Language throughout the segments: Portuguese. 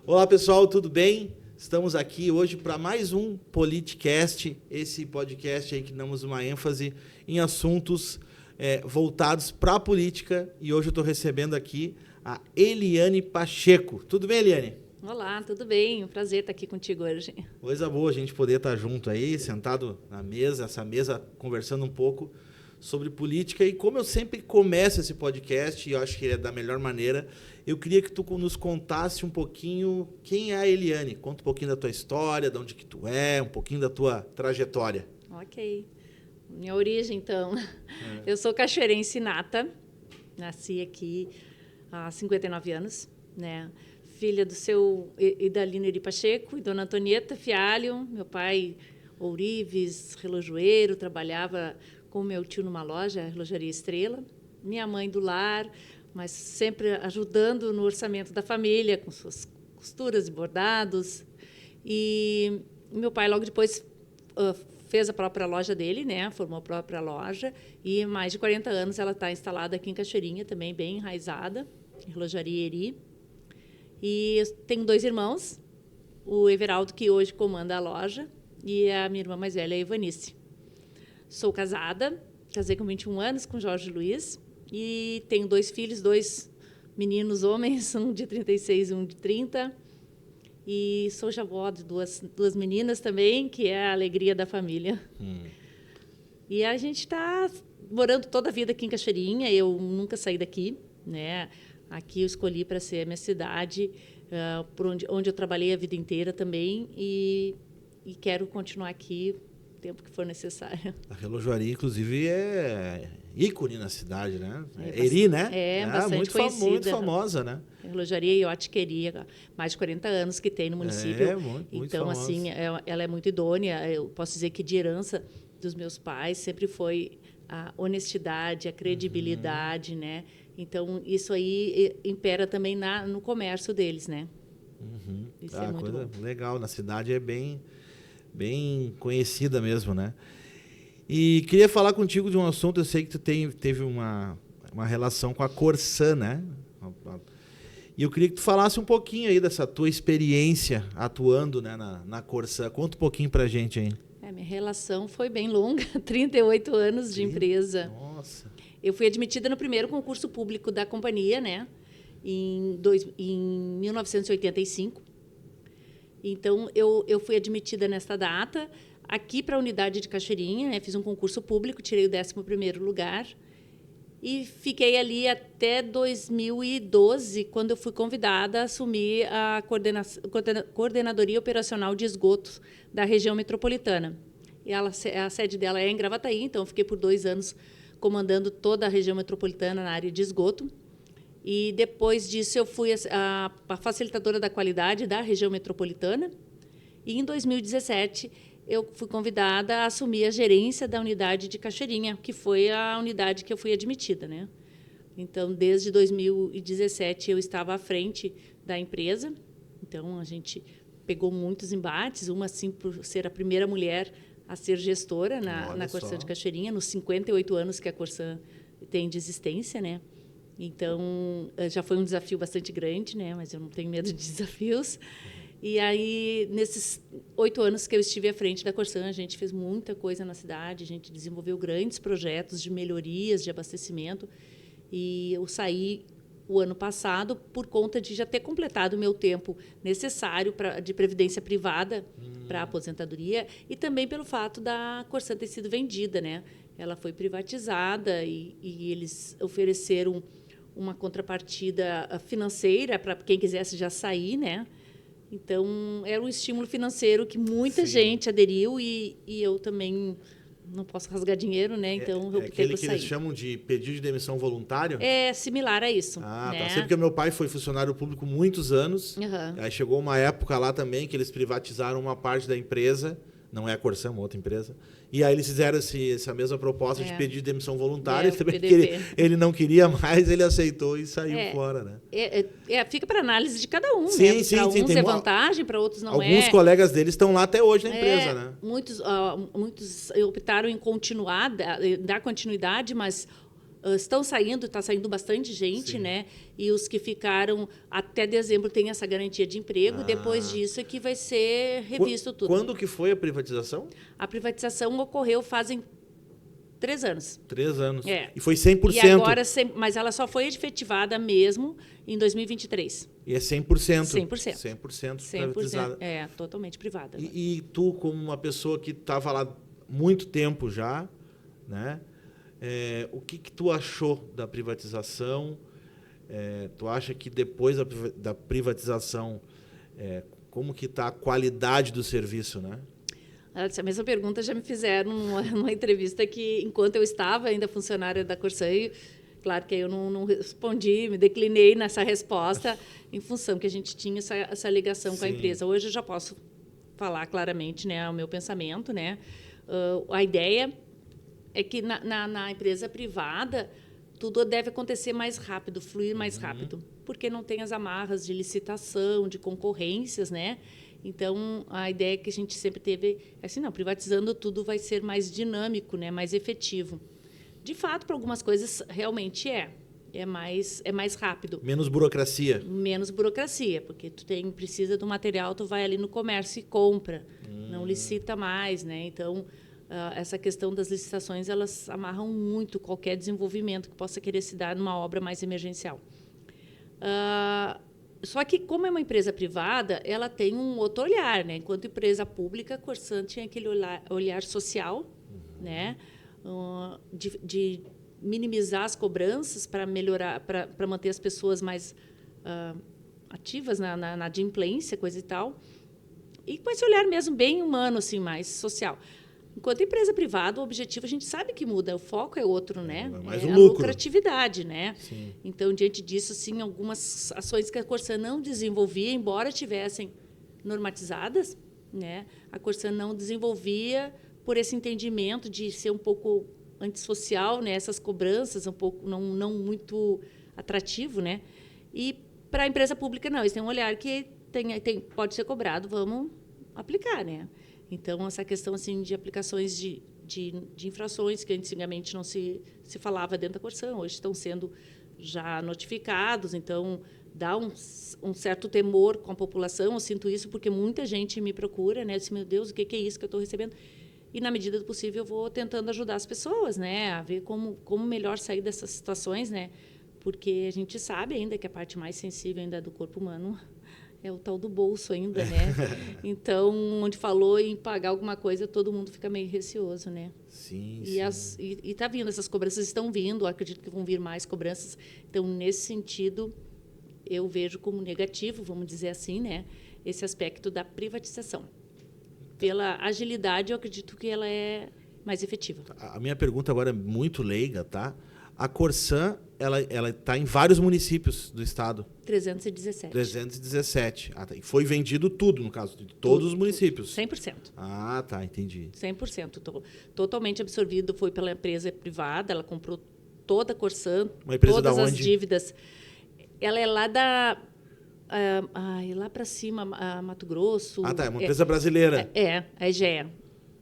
Olá pessoal, tudo bem? Estamos aqui hoje para mais um Politicast, esse podcast aí que damos uma ênfase em assuntos voltados para a política, e hoje eu estou recebendo aqui a Eliane Pacheco. Tudo bem, Eliane? Olá, tudo bem? Um prazer estar aqui contigo hoje. Coisa boa a gente poder estar junto aí, sentado na mesa, essa mesa, conversando um pouco sobre política. E como eu sempre começo esse podcast, e eu acho que é da melhor maneira, eu queria que tu nos contasse um pouquinho quem é a Eliane. Conta um pouquinho da tua história, de onde que tu é, um pouquinho da tua trajetória. Ok. Minha origem, então. Eu sou cachoeirense nata, nasci aqui há 59 anos, né? Filha do seu Idalino Eri Pacheco e Dona Antonieta Fialho. Meu pai, ourives, relojoeiro, trabalhava com meu tio numa loja, a Relojaria Estrela. Minha mãe do lar, mas sempre ajudando no orçamento da família, com suas costuras e bordados. E meu pai, logo depois, fez a própria loja dele, né? Formou a própria loja. E há mais de 40 anos ela está instalada aqui em Cachoeirinha, também bem enraizada, Relojaria Eri. E eu tenho 2 irmãos, o Everaldo, que hoje comanda a loja, e a minha irmã mais velha, a Evanice. Sou casada, casei com 21 anos com Jorge Luiz, e tenho 2 filhos, 2 meninos homens, um de 36 e um de 30. E sou avó de duas meninas também, que é a alegria da família. E a gente está morando toda a vida aqui em Cachoeirinha, eu nunca saí daqui, né? Aqui eu escolhi para ser a minha cidade, onde eu trabalhei a vida inteira também, e quero continuar aqui o tempo que for necessário. A relojoaria, inclusive, é ícone na cidade, né? Eri, né? Bastante muito conhecida. Muito famosa, né? Relojaria e Iotqueria, mais de 40 anos que tem no município. Muito então, famosa. assim, ela é muito idônea. Eu posso dizer que de herança dos meus pais sempre foi a honestidade, a credibilidade, né? Então, isso aí impera também no comércio deles, né? Isso é muito coisa bom. Legal, na cidade é bem conhecida mesmo, né? E queria falar contigo de um assunto, eu sei que tu teve uma relação com a Corsã, né? E eu queria que tu falasse um pouquinho aí dessa tua experiência atuando, né, na Corsã. Conta um pouquinho pra gente aí. Minha relação foi bem longa, 38 anos de empresa. Nossa! Eu fui admitida no primeiro concurso público da companhia, né, em 1985. Então, eu fui admitida nesta data, aqui para a unidade de Cachoeirinha, né, fiz um concurso público, tirei o 11º lugar, e fiquei ali até 2012, quando eu fui convidada a assumir a coordenadoria operacional de esgotos da região metropolitana. E a sede dela é em Gravataí, então eu fiquei por 2 anos comandando toda a região metropolitana na área de esgoto. E depois disso eu fui a facilitadora da qualidade da região metropolitana. E em 2017 eu fui convidada a assumir a gerência da unidade de Cachoeirinha, que foi a unidade que eu fui admitida, né? Então, desde 2017 eu estava à frente da empresa. Então, a gente pegou muitos embates, uma assim por ser a primeira mulher a ser gestora na Corsã de Cachoeirinha, nos 58 anos que a Corsã tem de existência, né? Então, já foi um desafio bastante grande, né? Mas eu não tenho medo de desafios. E aí, nesses 8 anos que eu estive à frente da Corsã, a gente fez muita coisa na cidade, a gente desenvolveu grandes projetos de melhorias, de abastecimento. E eu saí o ano passado por conta de já ter completado o meu tempo necessário de previdência privada para a aposentadoria, e também pelo fato da Corsã ter sido vendida, né? Ela foi privatizada e eles ofereceram uma contrapartida financeira para quem quisesse já sair, né? Então, era um estímulo financeiro que muita gente aderiu, e eu também não posso rasgar dinheiro, né? Então, eu optei por sair. Aquele que eles chamam de pedido de demissão voluntário? É similar a isso. Né? Tá. Sempre porque meu pai foi funcionário público muitos anos. Aí chegou uma época lá também que eles privatizaram uma parte da empresa. Não é a Corsã, uma outra empresa. E aí eles fizeram essa mesma proposta de pedir demissão voluntária. Ele não queria mais, ele aceitou e saiu fora, né? Fica para análise de cada um, né? Para uns é vantagem, para outros não é. Alguns colegas deles estão lá até hoje na empresa, né? Muitos optaram em continuar, dar continuidade, mas estão saindo, está saindo bastante gente, Sim. né? E os que ficaram até dezembro têm essa garantia de emprego. Depois disso é que vai ser revisto tudo. Quando que foi a privatização? A privatização ocorreu fazem 3 anos. 3 anos. É. E foi 100%. E agora, mas ela só foi efetivada mesmo em 2023. E é 100%. 100%. 100% privatizada. É, totalmente privada. E tu, como uma pessoa que estava lá muito tempo já, né? O que tu achou da privatização? Tu acha que depois da privatização, como que está a qualidade do serviço, né? Essa mesma pergunta já me fizeram numa entrevista que, enquanto eu estava ainda funcionária da Corsã, claro que eu não respondi, me declinei nessa resposta em função que a gente tinha essa ligação Sim. com a empresa. Hoje eu já posso falar claramente, né, o meu pensamento, né? A ideia é que na empresa privada tudo deve acontecer mais rápido, fluir mais rápido, porque não tem as amarras de licitação, de concorrências, né? Então, a ideia que a gente sempre teve é assim, não, privatizando tudo vai ser mais dinâmico, né, mais efetivo. De fato, para algumas coisas, realmente é mais rápido. Menos burocracia. Menos burocracia, porque tu precisa do material, tu vai ali no comércio e compra, não licita mais, né? Então, essa questão das licitações, elas amarram muito qualquer desenvolvimento que possa querer se dar numa obra mais emergencial. Só que, como é uma empresa privada, ela tem um outro olhar, né? Enquanto empresa pública, a Corsã tinha aquele olhar social, né? De minimizar as cobranças para melhorar, para manter as pessoas mais ativas na adimplência, coisa e tal. E com esse olhar mesmo bem humano, assim, mais social. Enquanto empresa privada, o objetivo a gente sabe que muda, o foco é outro, né? É mais a lucro. lucratividade, né? Sim. Então, diante disso, sim, algumas ações que a Corsã não desenvolvia, embora tivessem normatizadas, né? A Corsã não desenvolvia por esse entendimento de ser um pouco antissocial, né? Essas cobranças um pouco não muito atrativo, né? E para a empresa pública não, eles têm um olhar que pode ser cobrado, vamos aplicar, né? Então, essa questão assim de aplicações de infrações que antigamente não se falava dentro da Corsã, hoje estão sendo já notificados, então dá um certo temor com a população. Eu sinto isso porque muita gente me procura, né? Eu disse, meu Deus, o que é isso que eu estou recebendo? E, na medida do possível, eu vou tentando ajudar as pessoas, né? A ver como melhor sair dessas situações, né? Porque a gente sabe ainda que a parte mais sensível ainda do corpo humano é o tal do bolso ainda, né? Então, onde falou em pagar alguma coisa, todo mundo fica meio receoso, né? Sim, E está vindo, essas cobranças estão vindo, acredito que vão vir mais cobranças. Então, nesse sentido, eu vejo como negativo, vamos dizer assim, né? Esse aspecto da privatização. Pela agilidade, eu acredito que ela é mais efetiva. A minha pergunta agora é muito leiga, tá? A Corsã, ela está em vários municípios do estado. 317. 317. Ah, tá. E foi vendido tudo, no caso, de todos os municípios. 100%. Ah, tá, entendi. 100%. Totalmente absorvido, foi pela empresa privada, ela comprou toda a Corsã, Uma empresa todas da as onde? dívidas. Ela é lá da... lá para cima, Mato Grosso. Ah, tá, é uma empresa brasileira. A EGEA.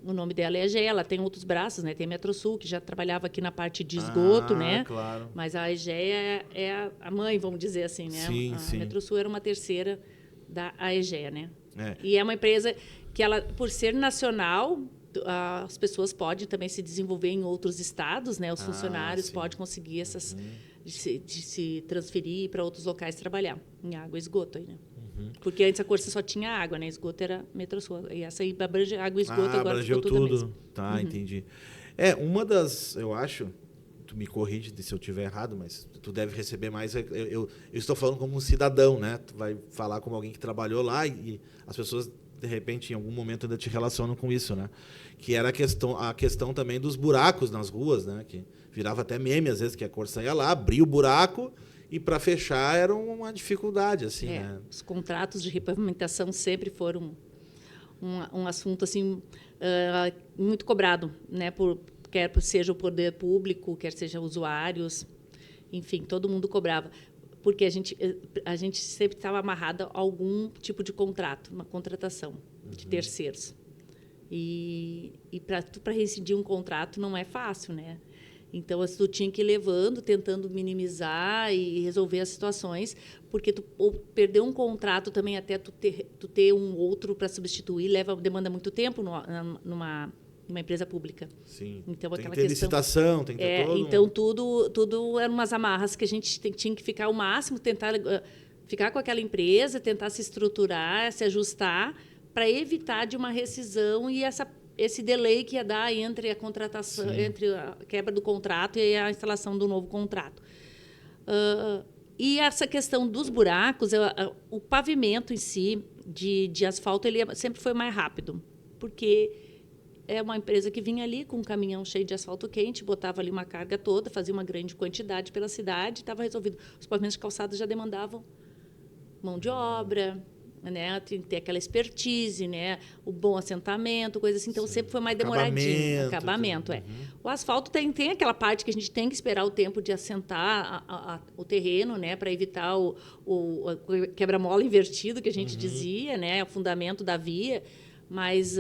O nome dela é EGEA, ela tem outros braços, né? Tem a Metrosul, que já trabalhava aqui na parte de esgoto, né? Claro. Mas a EGEA é a mãe, vamos dizer assim, né? Sim, a sim. Metrosul era uma terceira da EGEA, né? É. E é uma empresa que, ela, por ser nacional, as pessoas podem também se desenvolver em outros estados, né? Os funcionários sim. podem conseguir essas... De se transferir para outros locais trabalhar, em água e esgoto aí, né? Porque antes a Corsã só tinha água, né? Esgoto era Metrosul. E essa aí abrange água e esgoto, agora abrangeu ficou tudo. tudo. Tá, entendi. Uma das, eu acho, tu me corrige se eu estiver errado, mas tu deve receber mais. Eu estou falando como um cidadão, né? Tu vai falar como alguém que trabalhou lá e as pessoas, de repente, em algum momento ainda te relacionam com isso, né? Que era a questão também dos buracos nas ruas, né? Que virava até meme, às vezes, que a Corsã ia lá, abria o buraco e para fechar era uma dificuldade, assim, né? Os contratos de repavimentação sempre foram um assunto assim muito cobrado, né? Quer seja o poder público, quer seja usuários, enfim, todo mundo cobrava, porque a gente sempre estava amarrado a algum tipo de contrato, uma contratação de terceiros. E para rescindir um contrato não é fácil, né? Então, tu tinha que ir levando, tentando minimizar e resolver as situações, porque tu ou perder um contrato também até tu ter um outro para substituir demanda muito tempo numa empresa pública. Sim. Então, tem aquela que ter questão, licitação, tem que ter todo... Então, tudo eram umas amarras que a gente tinha que ficar ao máximo, tentar ficar com aquela empresa, tentar se estruturar, se ajustar, para evitar de uma rescisão e esse delay que ia dar entre a contratação, entre a quebra do contrato e a instalação do novo contrato. E essa questão dos buracos, o pavimento em si, de asfalto, ele sempre foi mais rápido, porque é uma empresa que vinha ali com um caminhão cheio de asfalto quente, botava ali uma carga toda, fazia uma grande quantidade pela cidade, estava resolvido. Os pavimentos de calçada já demandavam mão de obra, né, ter aquela expertise, né, o bom assentamento, coisa assim. Então, sempre foi mais demoradinho. Acabamento, é. O asfalto tem aquela parte que a gente tem que esperar o tempo de assentar o terreno, né, para evitar o quebra-mola invertido, que a gente dizia, né, o fundamento da via. Mas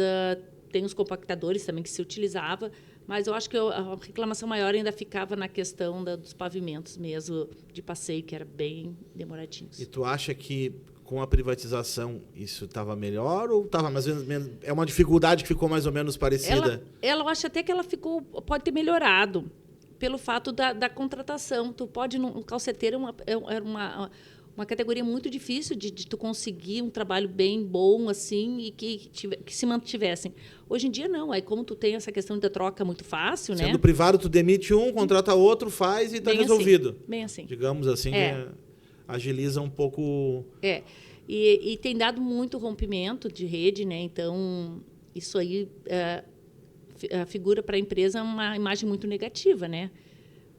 tem os compactadores também que se utilizava. Mas eu acho que a reclamação maior ainda ficava na questão dos pavimentos mesmo, de passeio, que era bem demoradinhos. E tu acha que com a privatização isso estava melhor ou estava mais ou menos... É uma dificuldade que ficou mais ou menos parecida? Eu acho até que ela pode ter melhorado pelo fato da contratação. Tu pode... O calceteiro era uma categoria muito difícil de tu conseguir um trabalho bem bom assim e que se mantivessem. Hoje em dia, não. Aí, como tu tem essa questão da troca muito fácil, né? Sendo privado, tu demite um, contrata outro, faz e está resolvido. Assim, bem assim. Digamos assim, agiliza um pouco... E tem dado muito rompimento de rede, né? Então, isso aí figura para a empresa uma imagem muito negativa, né?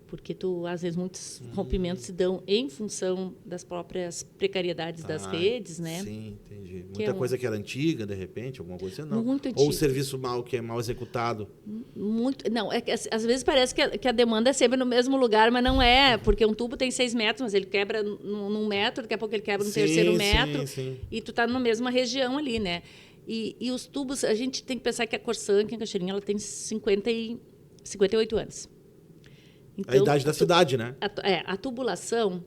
Porque, às vezes, muitos rompimentos se dão em função das próprias precariedades das redes, né? Sim, entendi. Muita coisa que era antiga, de repente, alguma coisa assim, não. Muito antiga. Ou o serviço que é mal executado. Não, às vezes parece que a demanda é sempre no mesmo lugar, mas não é, porque um tubo tem 6 metros, mas ele quebra num metro, daqui a pouco ele quebra no terceiro metro, e tu está na mesma região ali, né? E os tubos, a gente tem que pensar que a Corsã, aqui em Cachoeirinha, ela tem 58 anos. Então, a idade da cidade, né? A tubulação,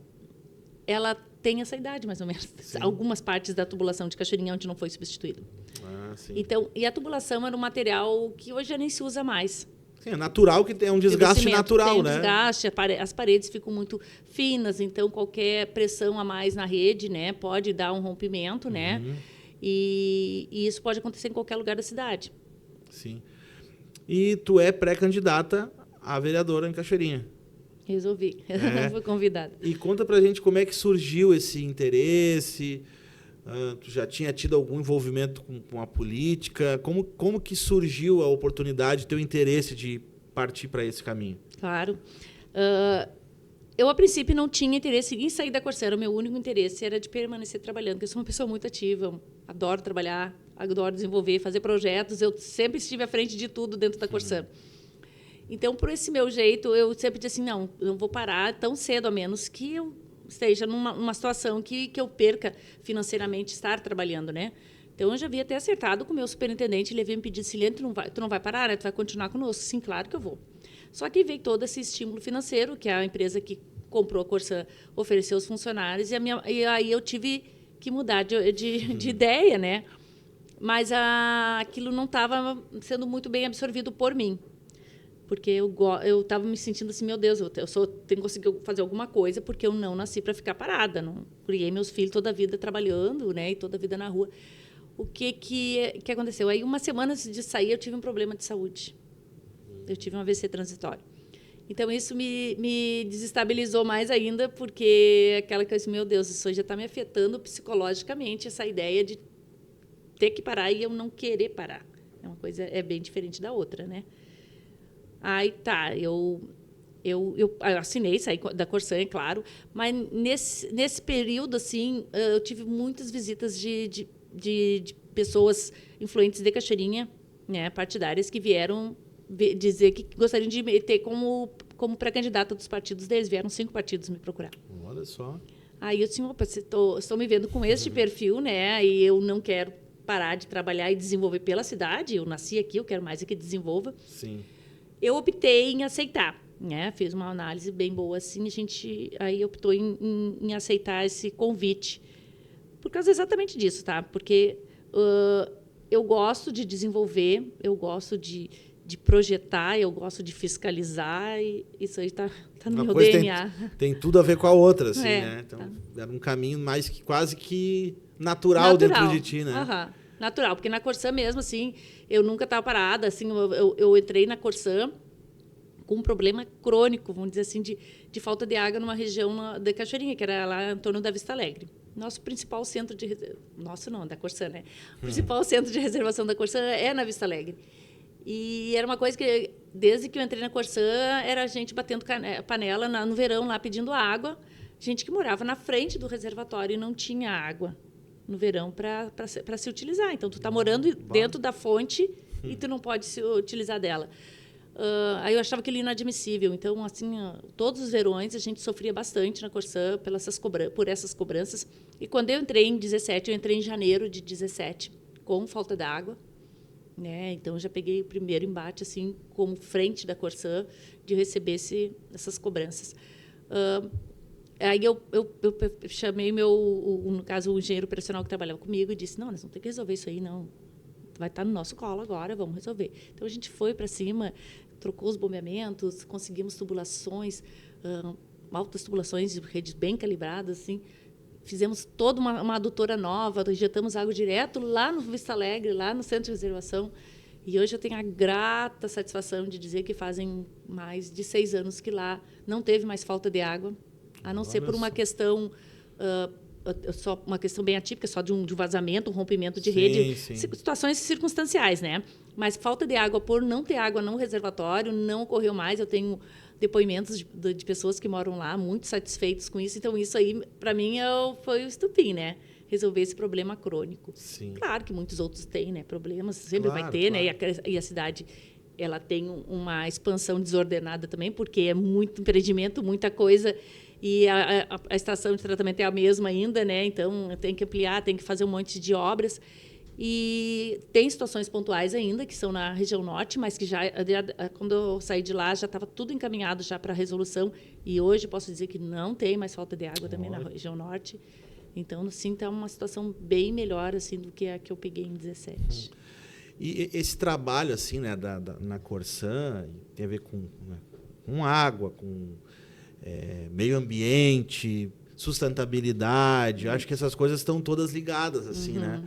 ela tem essa idade, mais ou menos. Sim. Algumas partes da tubulação de Cachoeirinha onde não foi substituído. Sim. Então, e a tubulação era um material que hoje já nem se usa mais. Sim, é natural que tenha um desgaste natural, tem né? Desgaste, as paredes ficam muito finas, então qualquer pressão a mais na rede, né, pode dar um rompimento, né? E isso pode acontecer em qualquer lugar da cidade. Sim. E tu é pré-candidata a vereadora em Cachoeirinha. Resolvi. Fui convidada. E conta pra gente como é que surgiu esse interesse. Tu já tinha tido algum envolvimento com a política? Como que surgiu a oportunidade, teu interesse de partir para esse caminho? Claro. Eu, a princípio, não tinha interesse em sair da Corsã. O meu único interesse era de permanecer trabalhando, porque eu sou uma pessoa muito ativa, adoro trabalhar, adoro desenvolver, fazer projetos. Eu sempre estive à frente de tudo dentro da Corsã. Então, por esse meu jeito, eu sempre disse assim, não vou parar tão cedo, a menos que eu esteja numa situação que eu perca financeiramente estar trabalhando, né? Então, eu já havia até acertado com o meu superintendente, ele havia me pedido, Silene, tu não vai parar, né? Tu vai continuar conosco. Sim, claro que eu vou. Só que veio todo esse estímulo financeiro, que a empresa que comprou a Corsã ofereceu aos funcionários, e aí eu tive que mudar de ideia, né? Mas aquilo não estava sendo muito bem absorvido por mim. Porque eu estava me sentindo assim, meu Deus, eu tenho que conseguir fazer alguma coisa, porque eu não nasci para ficar parada. Não criei meus filhos toda a vida trabalhando, né, e toda a vida na rua. O que aconteceu? Aí, uma semana antes de sair, eu tive um problema de saúde. Eu tive um AVC transitório. Então, isso me desestabilizou mais ainda, porque aquela que eu disse, meu Deus, isso já está me afetando psicologicamente, essa ideia de ter que parar e eu não querer parar. É uma coisa, é bem diferente da outra, né? Aí tá, eu assinei, saí da Corsã, é claro, mas nesse período, assim, eu tive muitas visitas de pessoas influentes de Cachoeirinha, né, partidárias, que vieram dizer que gostariam de me ter como pré-candidata dos partidos deles. Vieram 5 partidos me procurar. Olha só. Aí eu disse, opa, estou me vendo com este perfil, né, e eu não quero parar de trabalhar e desenvolver pela cidade, eu nasci aqui, eu quero mais é que desenvolva. Sim. Eu optei em aceitar. né? Fez uma análise bem boa, assim, a gente aí optou em aceitar esse convite. Por causa exatamente disso, tá? Porque eu gosto de desenvolver, eu gosto de projetar, eu gosto de fiscalizar, e isso aí está no meu DNA. Tem tudo a ver com a outra, assim, É, né? Então, tá. era um caminho mais que quase que natural dentro de ti, né? Uhum. Natural, porque na Corsã mesmo, assim, eu nunca estava parada, assim, eu entrei na Corsã com um problema crônico, vamos dizer assim, de falta de água numa região de Cachoeirinha, que era lá em torno da Vista Alegre. Nosso principal centro de... Nosso não, da Corsã, né? O principal centro de reservação da Corsã é na Vista Alegre. E era uma coisa que, desde que eu entrei na Corsã, era a gente batendo panela no verão lá pedindo água. Gente que morava na frente do reservatório e não tinha água no verão para se utilizar. Então, tu está morando dentro da fonte e tu não pode se utilizar dela. Aí eu achava aquilo inadmissível. Então, assim, todos os verões a gente sofria bastante na Corsã por essas cobranças. E quando eu entrei em 17, eu entrei em janeiro de 17, com falta d'água. Né? Então, eu já peguei o primeiro embate, assim, como frente da Corsã, de receber essas cobranças. Aí eu chamei no caso, o engenheiro operacional que trabalhava comigo e disse, não, nós vamos ter que resolver isso aí, não. Vai estar no nosso colo agora, vamos resolver. Então, a gente foi para cima, trocou os bombeamentos, conseguimos tubulações, altas tubulações de redes bem calibradas, assim. Fizemos toda uma adutora nova, injetamos água direto lá no Vista Alegre, lá no centro de reservação. E hoje eu tenho a grata satisfação de dizer que fazem mais de 6 anos que lá não teve mais falta de água, a não ser por uma questão... só uma questão bem atípica, só de um vazamento, um rompimento de rede, situações circunstanciais, né? Mas falta de água por não ter água no reservatório não ocorreu mais. Eu tenho depoimentos de pessoas que moram lá muito satisfeitos com isso. Então, isso aí, para mim, foi o estupim, né? Resolver esse problema crônico. Sim. Claro que muitos outros têm, né? Problemas, sempre vai ter, né? E a cidade, ela tem uma expansão desordenada também, porque é muito empreendimento, muita coisa... E a estação de tratamento é a mesma ainda, né? Então, tem que ampliar, tem que fazer um monte de obras. E tem situações pontuais ainda, que são na região norte, mas que quando eu saí de lá, já estava tudo encaminhado já para a resolução. E hoje posso dizer que não tem mais falta de água também na região norte. Então, sim, está uma situação bem melhor assim, do que a que eu peguei em 17. E esse trabalho assim, né, na Corsã tem a ver com água, com... meio ambiente, sustentabilidade, acho que essas coisas estão todas ligadas, assim, né?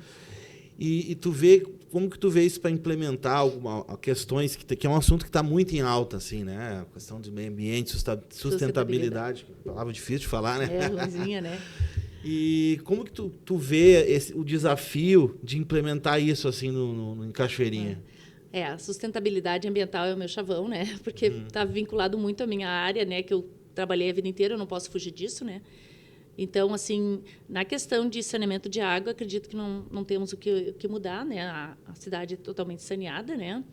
E tu vê, como que tu vê isso para implementar questões que é um assunto que está muito em alta, assim, né? A questão de meio ambiente, sustentabilidade, palavra difícil de falar, né? É, ruimzinha, né? E como que tu vê o desafio de implementar isso, assim, em Cachoeirinha? A sustentabilidade ambiental é o meu chavão, né? Porque está vinculado muito à minha área, né? Que eu trabalhei a vida inteira, eu não posso fugir disso, né? Então, assim, na questão de saneamento de água, acredito que não temos o que mudar, né? A cidade é totalmente saneada, né?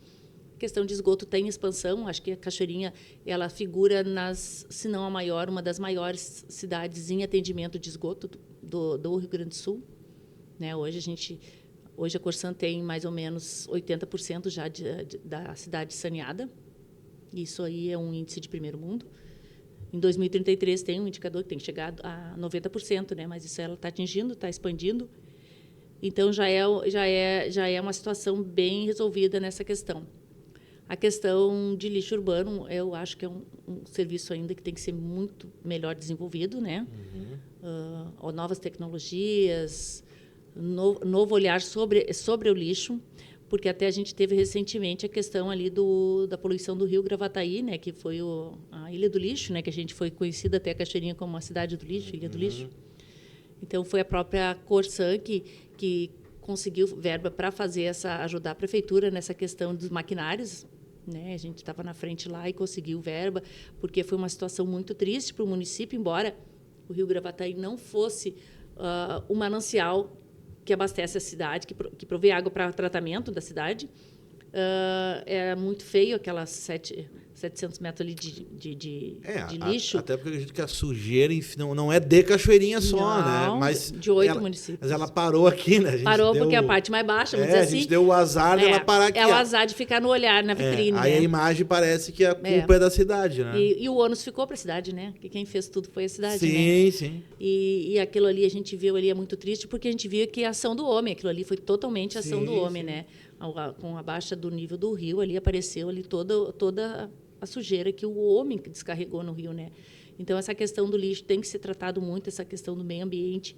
A questão de esgoto tem expansão, acho que a Cachoeirinha, ela figura se não a maior, uma das maiores cidades em atendimento de esgoto do Rio Grande do Sul, né? Hoje a Corsã tem mais ou menos 80% já da cidade saneada. Isso aí é um índice de primeiro mundo. Em 2033 tem um indicador que tem que chegar a 90%, né? Mas isso ela está atingindo, está expandindo. Então, já é uma situação bem resolvida nessa questão. A questão de lixo urbano, eu acho que é um serviço ainda que tem que ser muito melhor desenvolvido, né? Novas tecnologias, novo olhar sobre o lixo, porque até a gente teve recentemente a questão ali da poluição do rio Gravataí, né, que foi a Ilha do Lixo, né, que a gente foi conhecida até a Cachoeirinha como a cidade do lixo, Ilha do Lixo. Então, foi a própria Corsã que conseguiu verba para ajudar a prefeitura nessa questão dos maquinários, né? A gente estava na frente lá e conseguiu verba, porque foi uma situação muito triste para o município, embora o rio Gravataí não fosse o manancial que abastece a cidade, que provê água para tratamento da cidade. É muito feio aquelas 700 metros ali de lixo. Até porque eu acredito que a sujeira não é de Cachoeirinha só, não, né? Mas de 8 municípios. Mas ela parou aqui, né? Parou porque a parte mais baixa, vamos dizer assim. A gente deu o azar dela parar aqui. É o azar de ficar no olhar, na vitrine. Aí a imagem parece que a culpa é da cidade, né? E o ônus ficou para a cidade, né? Porque quem fez tudo foi a cidade, sim, né? Sim. E aquilo ali a gente viu ali é muito triste, porque a gente viu que a ação do homem, aquilo ali foi totalmente a ação do homem, né? Com a baixa do nível do rio, ali apareceu ali toda a sujeira que o homem descarregou no rio, né? Então, essa questão do lixo tem que ser tratado muito, essa questão do meio ambiente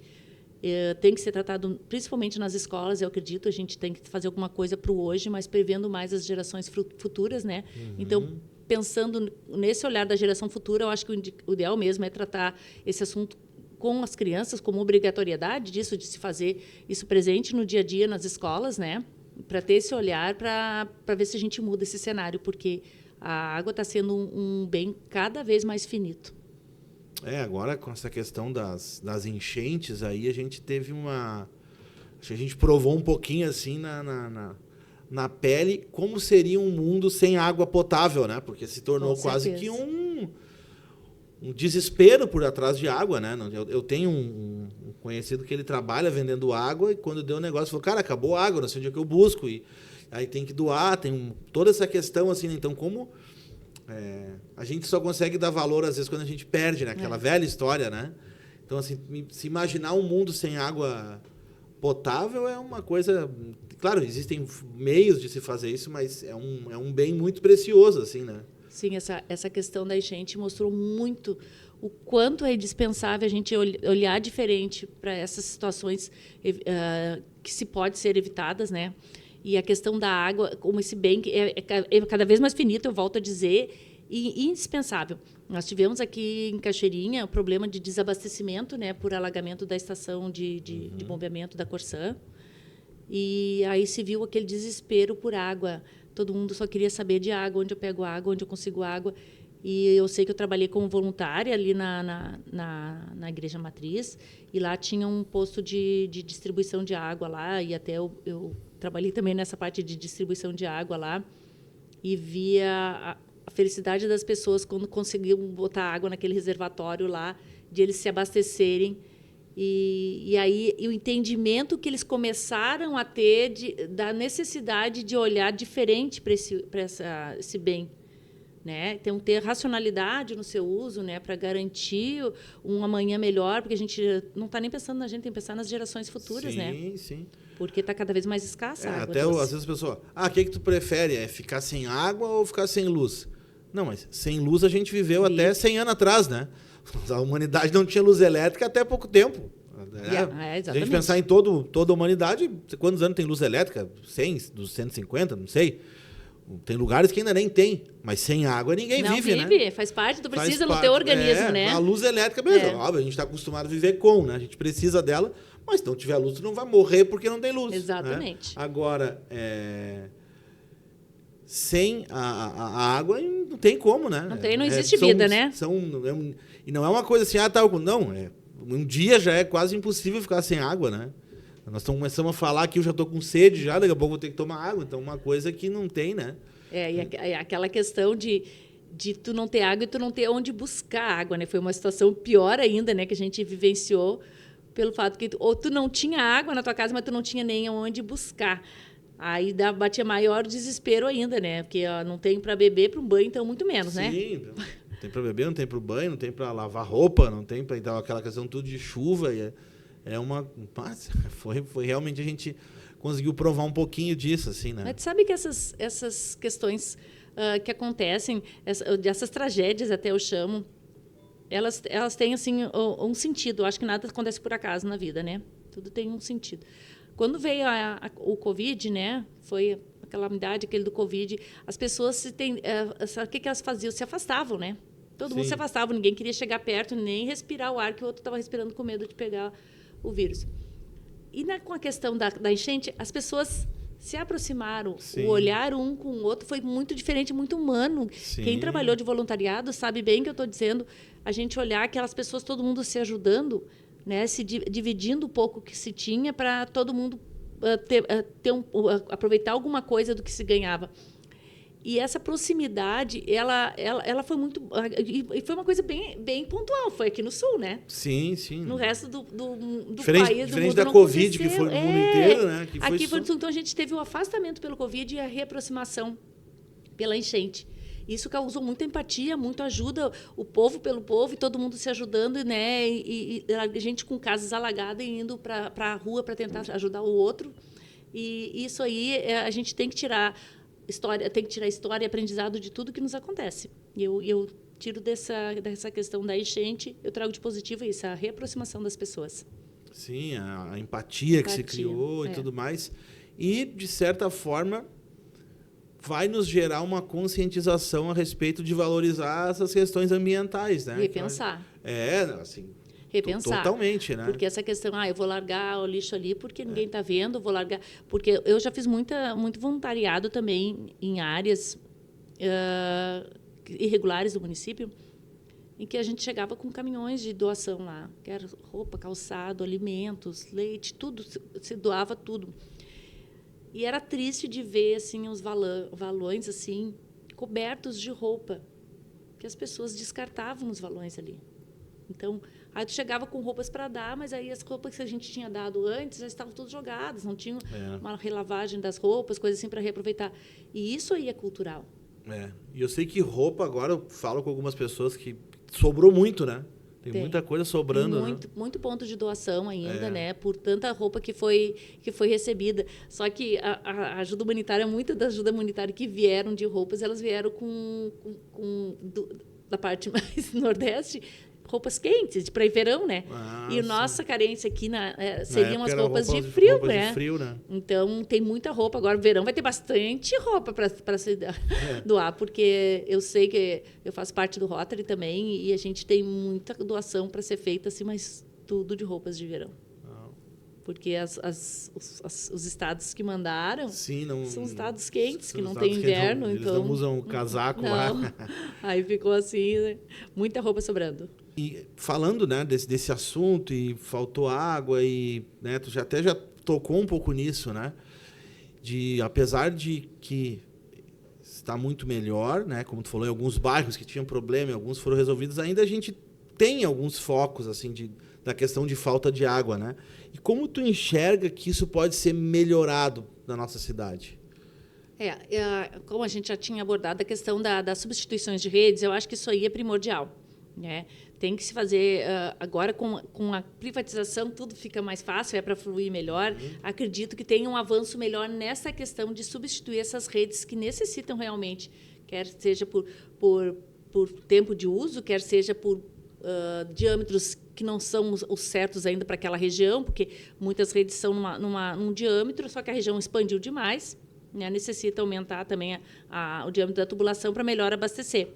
tem que ser tratado principalmente nas escolas, eu acredito. A gente tem que fazer alguma coisa para o hoje, mas prevendo mais as gerações futuras, né? Então, pensando nesse olhar da geração futura, eu acho que o ideal mesmo é tratar esse assunto com as crianças, como obrigatoriedade disso, de se fazer isso presente no dia a dia nas escolas, né? Para ter esse olhar, para ver se a gente muda esse cenário, porque a água está sendo um bem cada vez mais finito. Agora com essa questão das enchentes, aí a gente teve acho que a gente provou um pouquinho assim na pele como seria um mundo sem água potável, né? Porque se tornou quase que um desespero por atrás de água, né? Eu tenho um conhecido que ele trabalha vendendo água e quando deu o negócio, falou, cara, acabou a água, não sei onde é que eu busco. E aí tem que doar, tem toda essa questão, assim, né? Então, como a gente só consegue dar valor, às vezes, quando a gente perde, né? Aquela velha história, né? Então, assim, se imaginar um mundo sem água potável é uma coisa... Claro, existem meios de se fazer isso, mas é um bem muito precioso, assim, né? Sim, essa questão da enchente mostrou muito o quanto é indispensável a gente olhar diferente para essas situações que se pode ser evitadas, né? E a questão da água, como esse bem que é cada vez mais finito, eu volto a dizer, e indispensável. Nós tivemos aqui em Cachoeirinha o problema de desabastecimento, né, por alagamento da estação de bombeamento da Corsã. E aí se viu aquele desespero por água. Todo mundo só queria saber de água, onde eu pego água, onde eu consigo água. E eu sei que eu trabalhei como voluntária ali na Igreja Matriz, e lá tinha um posto de distribuição de água lá, e até eu trabalhei também nessa parte de distribuição de água lá, e via a felicidade das pessoas quando conseguiam botar água naquele reservatório lá, de eles se abastecerem. E aí o entendimento que eles começaram a ter da necessidade de olhar diferente para esse bem, né? Então, ter racionalidade no seu uso, né, para garantir um amanhã melhor, porque a gente não está nem pensando na gente, tem que pensar nas gerações futuras, né? Sim. Porque está cada vez mais escassa a água. Até às vezes a pessoa, o que tu prefere? É ficar sem água ou ficar sem luz? Não, mas sem luz a gente viveu até 100 anos atrás, né? A humanidade não tinha luz elétrica até pouco tempo. Se a gente pensar em toda a humanidade, quantos anos tem luz elétrica? 100, dos 150, não sei. Tem lugares que ainda nem tem, mas sem água ninguém vive, né? Faz parte, tu precisa no teu organismo, né? A luz elétrica, beleza, óbvio, a gente está acostumado a viver com, né? A gente precisa dela, mas se não tiver luz, tu não vai morrer porque não tem luz. Exatamente. Né? Agora, sem a água, não tem como, né? Não existe vida, né? E não é uma coisa assim, não, um dia já é quase impossível ficar sem água, né? Nós começamos a falar que eu já estou com sede, daqui a pouco vou ter que tomar água. Então, uma coisa que não tem, né? E aquela questão de tu não ter água e tu não ter onde buscar água, né? Foi uma situação pior ainda, né? Que a gente vivenciou pelo fato que ou tu não tinha água na tua casa, mas tu não tinha nem onde buscar. Aí batia maior desespero ainda, né? Porque não tem para beber, para um banho, então muito menos, né? Sim, não tem para beber, não tem para o banho, não tem para lavar roupa, não tem para... Então, aquela questão tudo de chuva foi realmente a gente conseguiu provar um pouquinho disso, assim, né? Mas tu sabe que essas questões que acontecem, essas tragédias, até eu chamo, elas têm, assim, um sentido. Eu acho que nada acontece por acaso na vida, né? Tudo tem um sentido. Quando veio o Covid, né? Foi a calamidade, aquele do Covid, as pessoas, o que elas faziam? Se afastavam, né? Todo mundo se afastava, ninguém queria chegar perto, nem respirar o ar que o outro estava respirando com medo de pegar o vírus. E com a questão da enchente, as pessoas se aproximaram. Sim. O olhar um com o outro foi muito diferente, muito humano. Sim. Quem trabalhou de voluntariado sabe bem o que eu estou dizendo. A gente olhar aquelas pessoas, todo mundo se ajudando, né, se dividindo um pouco o que se tinha para todo mundo aproveitar alguma coisa do que se ganhava. E essa proximidade, ela foi muito... E foi uma coisa bem pontual. Foi aqui no Sul, né? Sim, sim. No resto do diferente, país, do mundo da não Covid, que aconteceu. foi no mundo inteiro, né? Que Aqui foi no Sul. Então, a gente teve o afastamento pelo Covid e a reaproximação pela enchente. Isso causou muita empatia, muita ajuda, o povo pelo povo, e todo mundo se ajudando, né? E a gente com casas alagadas e indo para a rua para tentar ajudar o outro. E isso aí, a gente tem que tirar história e aprendizado de tudo que nos acontece. E eu tiro dessa questão da enchente, eu trago de positivo isso, a reaproximação das pessoas. Sim, a empatia que se criou e tudo mais. E, de certa forma, vai nos gerar uma conscientização a respeito de valorizar essas questões ambientais, né? Repensar. Assim... Repensar. Totalmente, né? Porque essa questão, eu vou largar o lixo ali porque ninguém está vendo, vou largar... Porque eu já fiz muito voluntariado também em áreas irregulares do município, em que a gente chegava com caminhões de doação lá, que era roupa, calçado, alimentos, leite, tudo, se doava tudo. E era triste de ver assim, os valões assim, cobertos de roupa, que as pessoas descartavam os valões ali. Então... Aí tu chegava com roupas para dar, mas aí as roupas que a gente tinha dado antes já estavam todas jogadas, não tinha uma relavagem das roupas, coisas assim para reaproveitar. E isso aí é cultural. E eu sei que roupa, agora eu falo com algumas pessoas que sobrou muito, né? Tem muita coisa sobrando. Tem muito ponto de doação ainda, né? Por tanta roupa que foi recebida. Só que a ajuda humanitária, muita da ajuda humanitária que vieram de roupas, elas vieram da parte mais nordeste, roupas quentes, para verão, né? E a nossa carência aqui seriam as roupas de frio, né? De frio, né? Então, tem muita roupa. Agora, no verão, vai ter bastante roupa para se doar, porque eu sei que eu faço parte do Rotary também e a gente tem muita doação para ser feita, assim, mas tudo de roupas de verão. Porque os estados que mandaram são estados quentes, que não tem inverno. Eles então não usam casaco lá. Aí ficou assim, né? Muita roupa sobrando. E falando, né, desse assunto, e faltou água, e né, tu já tocou um pouco nisso, né? Apesar de que está muito melhor, né? Como tu falou, em alguns bairros que tinham problema, alguns foram resolvidos, ainda a gente tem alguns focos assim da questão de falta de água, né? E como tu enxerga que isso pode ser melhorado na nossa cidade? Como a gente já tinha abordado a questão das substituições de redes, eu acho que isso aí é primordial, né? Tem que se fazer agora com a privatização, tudo fica mais fácil, para fluir melhor. Acredito que tem um avanço melhor nessa questão de substituir essas redes que necessitam realmente, quer seja por tempo de uso, quer seja por diâmetros que não são os certos ainda para aquela região, porque muitas redes são num diâmetro, só que a região expandiu demais, né? Necessita aumentar também o diâmetro da tubulação para melhor abastecer.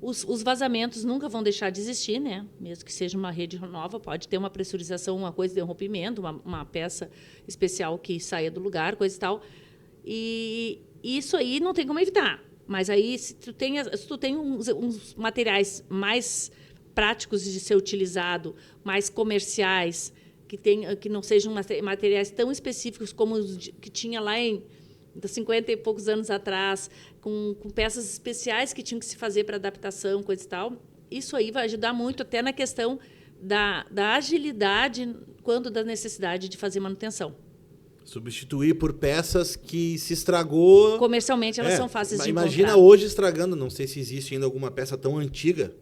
Os vazamentos nunca vão deixar de existir, né? Mesmo que seja uma rede nova, pode ter uma pressurização, uma coisa de um rompimento, uma peça especial que saia do lugar, coisa e tal. E isso aí não tem como evitar. Mas aí, se tu tem uns materiais mais práticos de ser utilizado, mais comerciais, que não sejam materiais tão específicos como os que tinha lá em 50 e poucos anos atrás, com peças especiais que tinham que se fazer para adaptação, coisa e tal. Isso aí vai ajudar muito até na questão da agilidade quando da necessidade de fazer manutenção. Substituir por peças que se estragou... Comercialmente, elas são fáceis de encontrar. Imagina hoje estragando, não sei se existe ainda alguma peça tão antiga,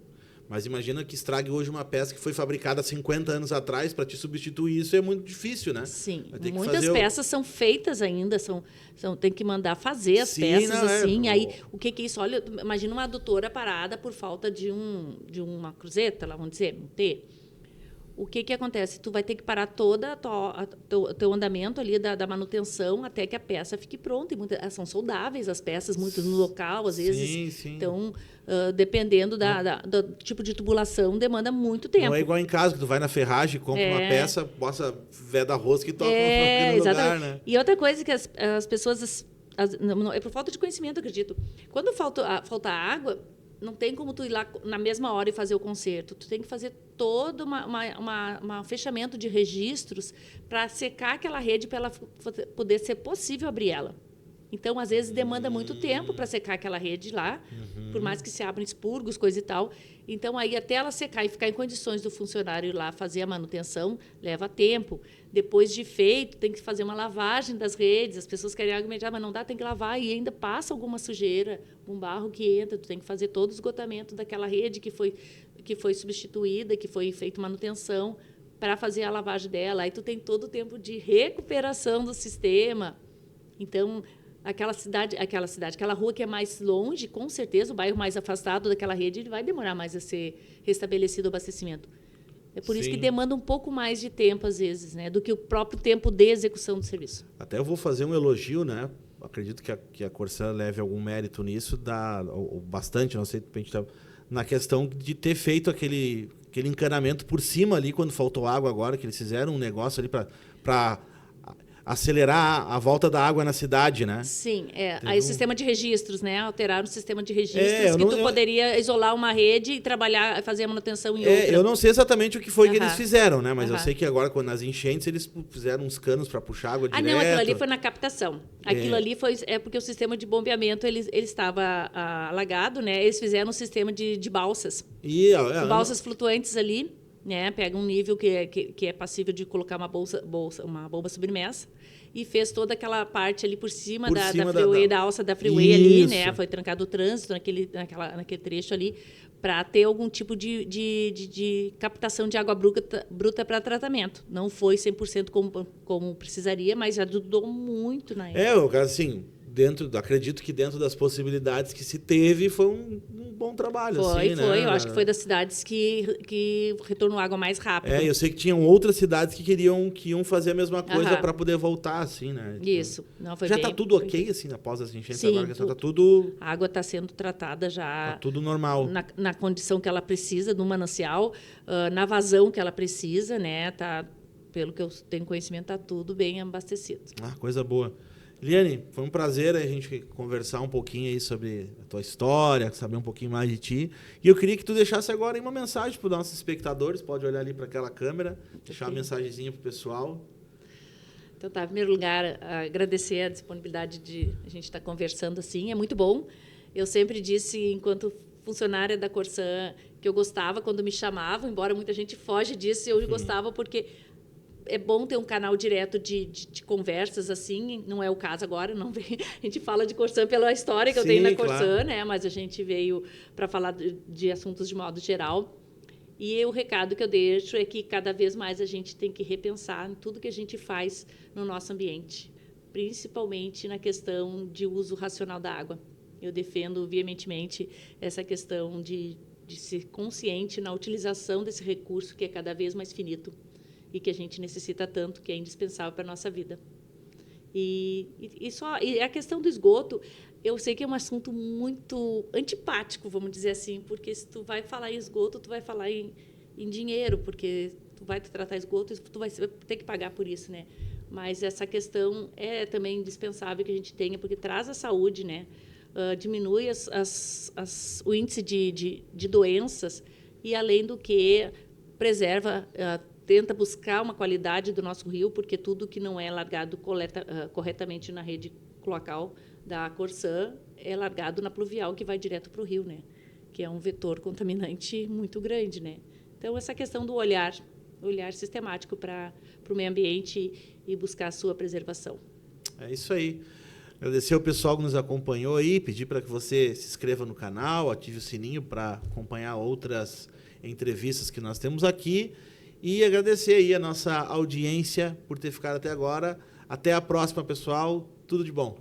mas imagina que estrague hoje uma peça que foi fabricada há 50 anos atrás, para te substituir isso é muito difícil, né? Sim, muitas peças são feitas ainda, tem que mandar fazer as peças assim. Aí, o que é isso? Olha, imagina uma adutora parada por falta de uma cruzeta, lá vamos dizer, um T. O que acontece? Tu vai ter que parar toda teu andamento ali da manutenção até que a peça fique pronta. E são soldáveis as peças, muito no local, às vezes. Sim. Então, dependendo do tipo de tubulação, demanda muito tempo. Não é igual em casa, que tu vai na ferragem, compra uma peça, bota veda rosca e toca no lugar, né? E outra coisa que as pessoas... é por falta de conhecimento, acredito. Quando falta água, não tem como tu ir lá na mesma hora e fazer o conserto. Tu tem que fazer todo um fechamento de registros para secar aquela rede, para ela poder ser possível abrir ela. Então, às vezes, demanda muito tempo para secar aquela rede lá, por mais que se abram expurgos, coisa e tal. Então, aí, até ela secar e ficar em condições do funcionário ir lá fazer a manutenção, leva tempo. Depois de feito, tem que fazer uma lavagem das redes. As pessoas querem água imediata, mas não dá, tem que lavar. E ainda passa alguma sujeira, um barro que entra. Tu tem que fazer todo o esgotamento daquela rede que foi substituída, que foi feita manutenção, para fazer a lavagem dela. Aí tu tem todo o tempo de recuperação do sistema. Então, aquela rua que é mais longe, com certeza, o bairro mais afastado daquela rede, ele vai demorar mais a ser restabelecido o abastecimento. É por isso que demanda um pouco mais de tempo, às vezes, né, do que o próprio tempo de execução do serviço. Até eu vou fazer um elogio, né? Acredito que a Corsã leve algum mérito nisso, bastante, não sei, de repente, na questão de ter feito aquele encanamento por cima ali, quando faltou água agora, que eles fizeram um negócio ali para acelerar a volta da água na cidade, né? Sim, aí o sistema de registros, né? Alteraram o sistema de registros, tu poderia isolar uma rede e trabalhar, fazer a manutenção em outra. Eu não sei exatamente o que foi que eles fizeram, né? Mas eu sei que agora, quando nas enchentes, eles fizeram uns canos para puxar água direto. Não, aquilo ali foi na captação. Aquilo ali foi porque o sistema de bombeamento ele estava alagado, né? Eles fizeram um sistema de balsas. Balsas flutuantes ali, né? Pega um nível que é passível de colocar uma bomba submersa. E fez toda aquela parte ali por cima da freeway, da alça da freeway ali, né? Foi trancado o trânsito naquele trecho ali, para ter algum tipo de captação de água bruta para tratamento. Não foi 100% como precisaria, mas já ajudou muito na época. Assim, acredito que dentro das possibilidades que se teve, foi um bom trabalho. Foi. Né? Eu acho que foi das cidades que retornou água mais rápido. Eu sei que tinham outras cidades que iam fazer a mesma coisa para poder voltar, assim, né? Isso. Não, foi já está tudo ok, assim, após as enchentes? Sim, agora está tudo... A água está sendo tratada já... Está tudo normal. Na condição que ela precisa, no manancial, na vazão que ela precisa, né? Pelo que eu tenho conhecimento, está tudo bem abastecido. Coisa boa. Liane, foi um prazer a gente conversar um pouquinho aí sobre a tua história, saber um pouquinho mais de ti. E eu queria que tu deixasse agora uma mensagem para os nossos espectadores. Pode olhar ali para aquela câmera, deixar uma mensagenzinha para o pessoal. Então, em primeiro lugar, agradecer a disponibilidade de a gente estar conversando assim. É muito bom. Eu sempre disse, enquanto funcionária da Corsã, que eu gostava quando me chamavam, embora muita gente foge disso, eu gostava porque... É bom ter um canal direto de conversas, assim, não é o caso agora, não vem. A gente fala de Corsã pela história que eu tenho na Corsã, claro, né? Mas a gente veio para falar de assuntos de modo geral. E o recado que eu deixo é que cada vez mais a gente tem que repensar em tudo que a gente faz no nosso ambiente, principalmente na questão de uso racional da água. Eu defendo veementemente essa questão de ser consciente na utilização desse recurso que é cada vez mais finito e que a gente necessita tanto, que é indispensável para a nossa vida. E a questão do esgoto, eu sei que é um assunto muito antipático, vamos dizer assim, porque se tu vai falar em esgoto, tu vai falar em dinheiro, porque tu vai tratar esgoto, tu vai ter que pagar por isso, né? Mas essa questão é também indispensável que a gente tenha, porque traz a saúde, né? Diminui o índice de doenças e, além do que, preserva... tenta buscar uma qualidade do nosso rio, porque tudo que não é largado corretamente na rede cloacal da Corsã é largado na pluvial, que vai direto para o rio, né? Que é um vetor contaminante muito grande, né? Então, essa questão do olhar sistemático para o meio ambiente e buscar a sua preservação. É isso aí. Agradecer ao pessoal que nos acompanhou aí, pedir para que você se inscreva no canal, ative o sininho para acompanhar outras entrevistas que nós temos aqui. E agradecer aí a nossa audiência por ter ficado até agora. Até a próxima, pessoal. Tudo de bom.